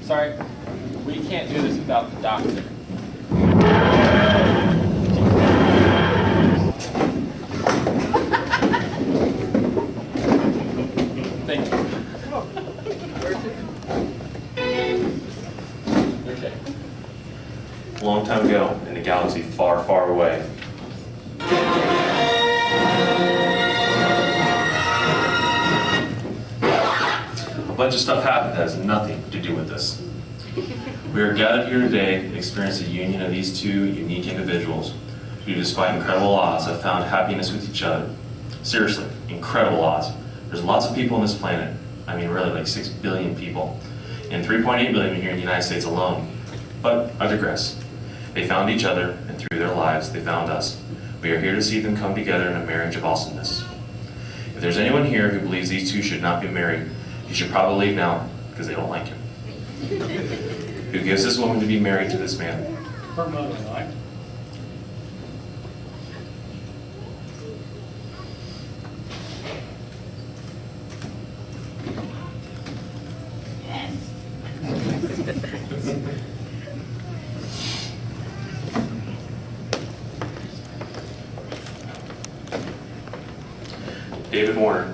Sorry, we can't do this without the doctor. Thank you. Okay. A long time ago, in a galaxy far, far away, a bunch of stuff happened that has nothing to do with this. We are gathered here today to experience the union of these two unique individuals who, despite incredible odds, have found happiness with each other. Seriously, incredible odds. There's lots of people on this planet. I mean, really, like 6 billion people. And 3.8 billion here in the United States alone. But I digress. They found each other, and through their lives, they found us. We are here to see them come together in a marriage of awesomeness. If there's anyone here who believes these two should not be married, you should probably leave now, because they don't like him. Who gives this woman to be married to this man? Her mother-in-law. David Warner,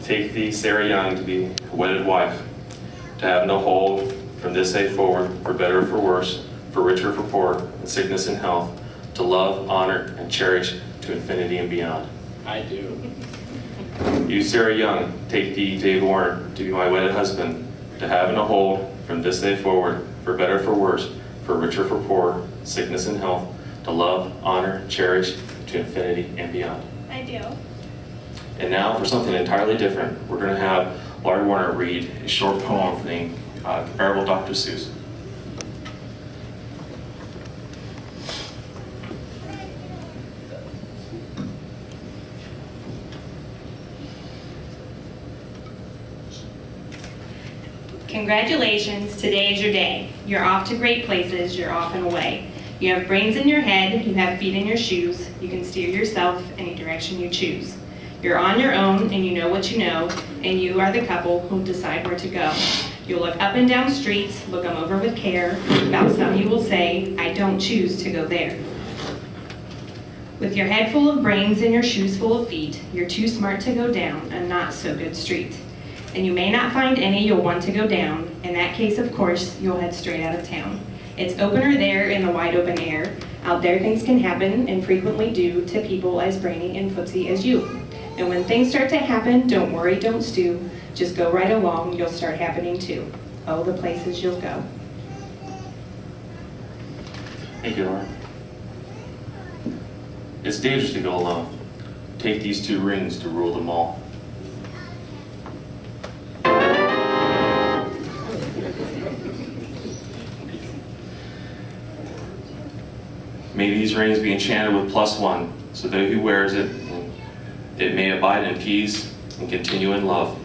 take thee, Sarah Young, to be a wedded wife, to have no hold from this day forward, for better or for worse, for richer or for poor, in sickness and health, to love, honor, and cherish to infinity and beyond. I do. You, Sarah Young, take thee, David Warner, to be my wedded husband, to have and to hold from this day forward, for better or for worse, for richer or for poor, sickness and health, to love, honor, cherish to infinity and beyond. I do. And now for something entirely different, we're going to have Laurie Warner read a short poem from the Comparable Dr. Seuss. Congratulations, today is your day. You're off to great places, you're off and away. You have brains in your head, you have feet in your shoes, you can steer yourself any direction you choose. You're on your own and you know what you know, and you are the couple who'll decide where to go. You'll look up and down streets, look them over with care. About some you will say, I don't choose to go there. With your head full of brains and your shoes full of feet, you're too smart to go down a not so good street. And you may not find any you'll want to go down. In that case, of course, you'll head straight out of town. It's opener there in the wide open air. Out there things can happen, and frequently do, to people as brainy and footsie as you. And when things start to happen, don't worry, don't stew. Just go right along, you'll start happening too. Oh, the places you'll go. Thank you, Lauren. It's dangerous to go alone. Take these two rings to rule them all. May these rings be enchanted with +1, so that who wears it may abide in peace and continue in love.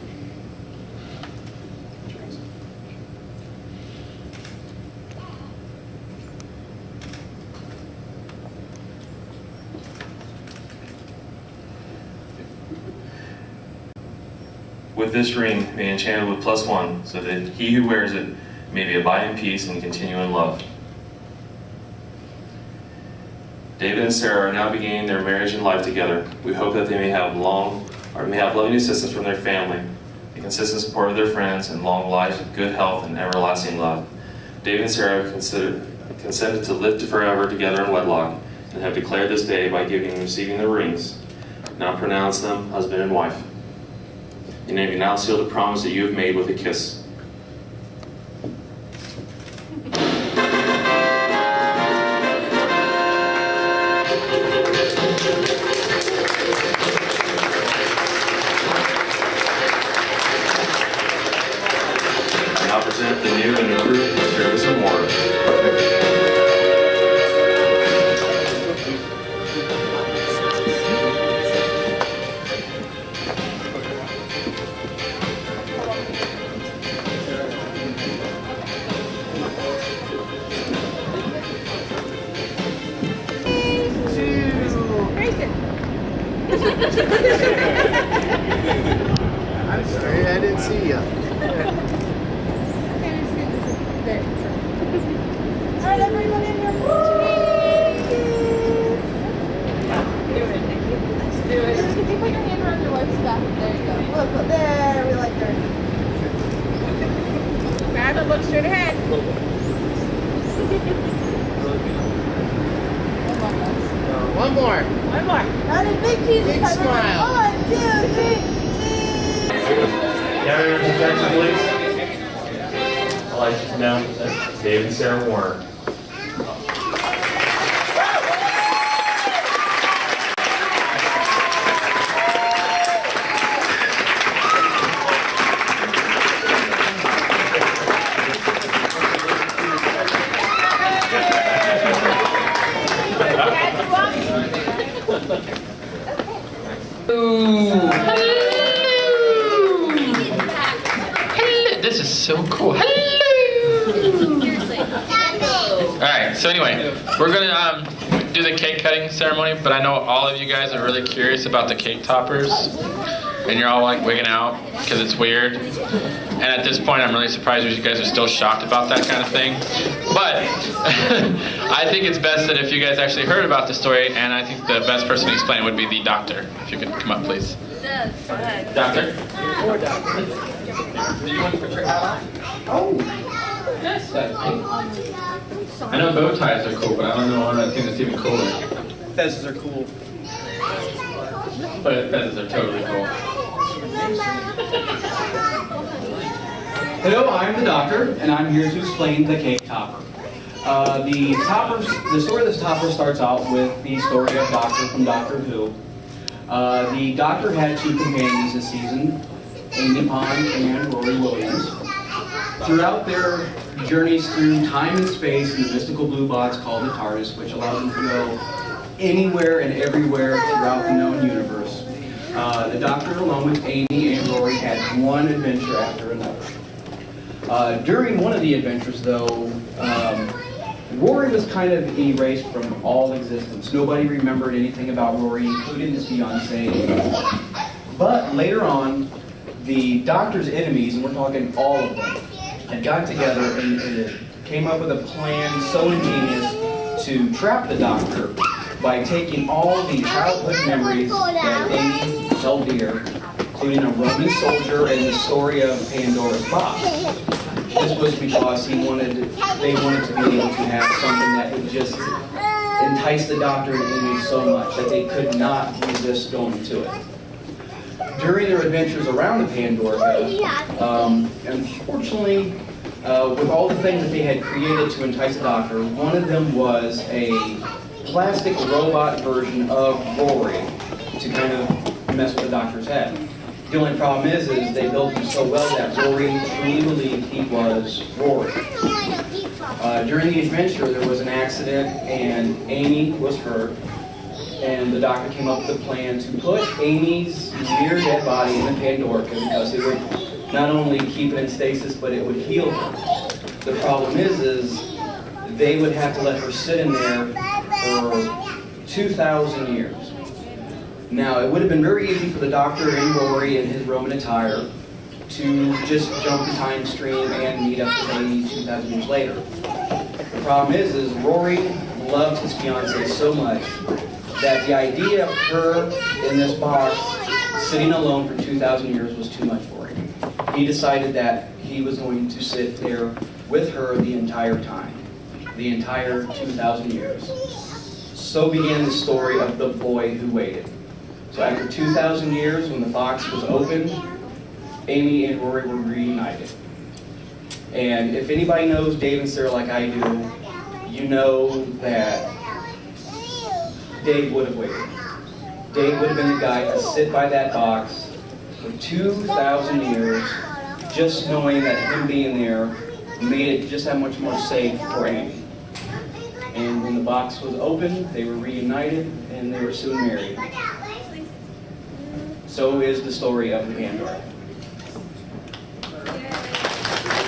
With this ring may enchanted with +1, so that he who wears it may abide in peace and continue in love. David and Sarah are now beginning their marriage and life together. We hope that they may have loving assistance from their family, the consistent support of their friends, and long life, good health, and everlasting love. David and Sarah have consented to live forever together in wedlock, and have declared this day by giving and receiving their rings. Now pronounce them husband and wife. And you now seal the promise that you have made with a kiss. Now present the new and improved service and water. I'm sorry, I didn't see you. do it. Can you put your hand around your wife's back? There you go. Look, there, we like her. Grab it, look straight ahead. One more. One more. Not a big cheese. Big smile. 1, 2, 3, cheese. Gather your attention, please. I'd like to announce that Dave and Sarah Warner. Hello. This is so cool. Hello. All right. So anyway, we're gonna do the cake cutting ceremony, but I know all of you guys are really curious about the cake toppers, and you're all like wigging out because it's weird. And at this point, I'm really surprised that you guys are still shocked about that kind of thing. But I think it's best that if you guys actually heard about the story, and I think the best person to explain it would be the doctor. If you could come up, please. Doctor? Do you want to put your hat on? Oh, yes, I know bow ties are cool, but I don't know one other thing that's even cooler. Fezzes are cool. But feathers are totally cool. Hello, I'm the doctor, and I'm here to explain the cake topper. The story of this topper starts out with the story of Doctor from Doctor Who. The Doctor had two companions this season, Amy Pond and Rory Williams. Throughout their journeys through time and space in the mystical blue box called the TARDIS, which allows them to go anywhere and everywhere throughout the known universe, the Doctor, along with Amy and Rory, had one adventure after another. During one of the adventures, though, Rory was kind of erased from all existence. Nobody remembered anything about Rory, including his fiancée. But later on, the Doctor's enemies, and we're talking all of them, had got together and came up with a plan so ingenious to trap the Doctor by taking all the childhood memories that Amy held dear, including a Roman soldier and the story of Pandora's box. This was because they wanted to be able to have something that would just entice the Doctor and Amy so much that they could not resist going to it. During their adventures around the Pandora, unfortunately, with all the things that they had created to entice the Doctor, one of them was a plastic robot version of Rory to kind of mess with the Doctor's head. The only problem is they built him so well that Rory truly believed he was Rory. During the adventure, there was an accident and Amy was hurt, and the Doctor came up with a plan to put Amy's near dead body in the Pandorica because it would not only keep it in stasis, but it would heal her. The problem is they would have to let her sit in there for 2,000 years. Now, it would have been very easy for the Doctor and Rory in his Roman attire to just jump the time stream and meet up with Amy 2,000 years later. The problem is Rory loved his fiancée so much that the idea of her in this box sitting alone for 2,000 years was too much for him. He decided that he was going to sit there with her the entire time, the entire 2,000 years. So began the story of the boy who waited. So after 2,000 years, when the box was opened, Amy and Rory were reunited. And if anybody knows Dave and Sarah like I do, you know that Dave would have waited. Dave would have been the guy to sit by that box for 2,000 years, just knowing that him being there made it just that much more safe for Amy. And when the box was opened, they were reunited and they were soon married. So is the story of the Pandora.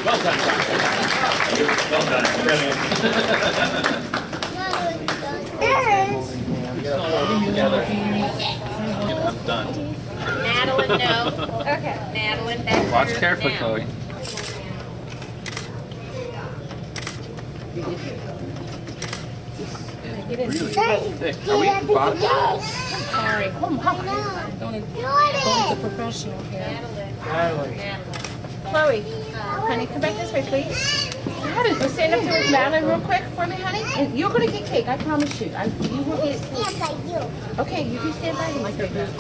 Well done, Doctor. Well done. Together. I'm done. Madeline, no. Okay. Madeline, back to Watch your carefully, now. Chloe. Get in. Are we bottom? Sorry. Come on. Going to professional here. Chloe, honey, come back this way, please. Honey, go stand up here with Madeline real quick for me, honey. And you're going to get cake, I promise you. You will get it. Okay, you can stand by him like your boots.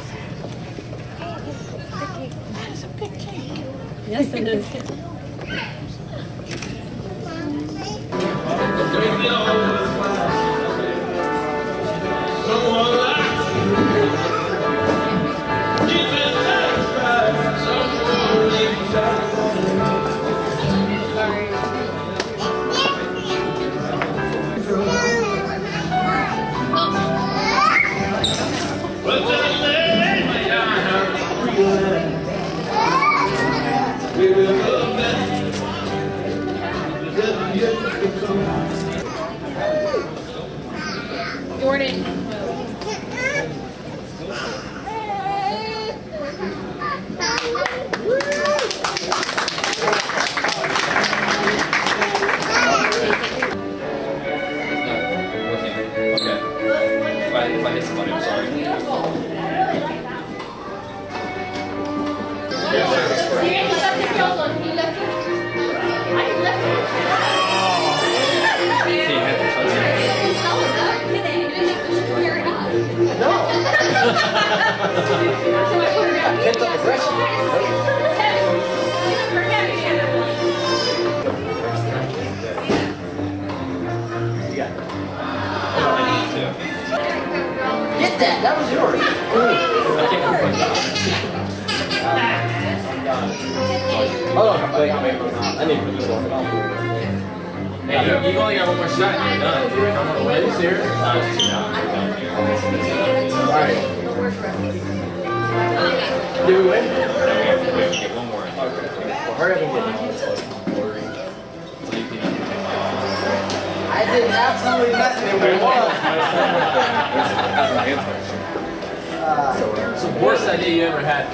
That's a good cake. Yes, it is. Jordan. If I hit somebody, I'm sorry. Get that. That was yours. Hold on. Wait. I need to put this on. Hey, you only got one more shot and you're done. Are you serious? Alright. Did we win? Get one more. Well, hurry up and get it. I did absolutely nothing and we won. It's the worst idea you ever had.